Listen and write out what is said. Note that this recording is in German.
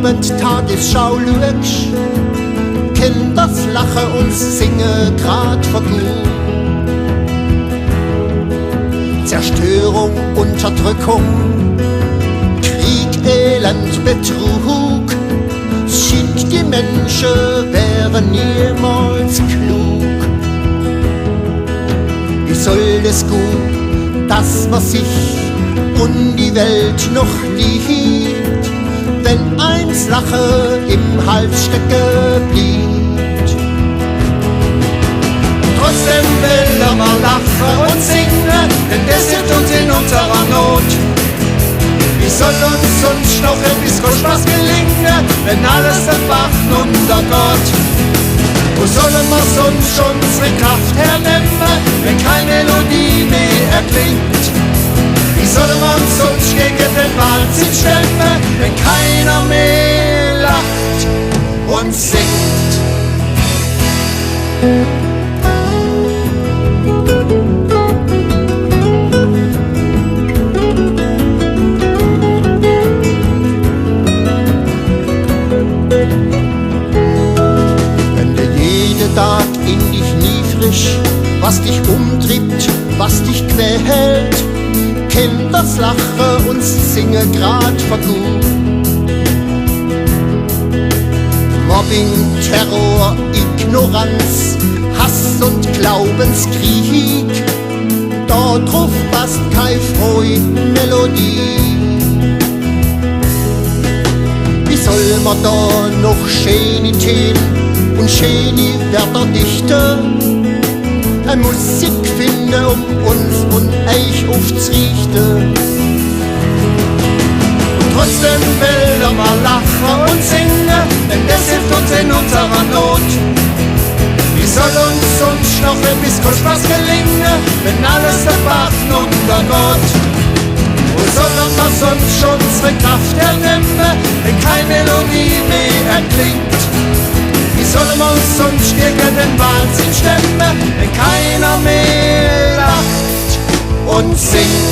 Abend Tagesschau schaust, Kinders lachen und singen grad vergut. Zerstörung, Unterdrückung, Krieg, Elend, Betrug, scheint die Menschen wären niemals klug. Wie soll es gut, dass man sich und die Welt noch liebt, wenn eins Lache im Hals stecken blieb? Trotzdem will er mal lachen und singen, denn das hilft uns in unserer Not. Wie soll uns sonst noch ein bisschen Spaß gelingen, wenn alles der Bach untergeht? Wo sollen wir sonst unsere Kraft hernehmen, wenn keine Melodie mehr erklingt? Wie sollen wir uns sonst gegen den Wahnsinn stemmen, wenn keiner mehr lacht und singt? Tag in dich nie frisch, was dich umtriebt, was dich quält, kennt das Lachen und Singen grad vergut. Mobbing, Terror, Ignoranz, Hass und Glaubenskrieg, dort drauf passt keine Freudenmelodie. Wie soll man da noch schöne Themen und schöne Wörter dichten, eine Musik finden, um uns und euch aufzurichten? Und trotzdem will er mal lachen und singen, denn das hilft uns in unserer Not. Wie soll uns sonst noch ein bisschen Spaß gelingen, wenn alles der Bach untergeht? Wo sollen wir sonst schon unsere Kraft hernehmen, wenn keine Melodie mehr erklingt? Wie sollen wir uns sonst gegen den Wahnsinn stemmen, wenn keiner mehr lacht und singt?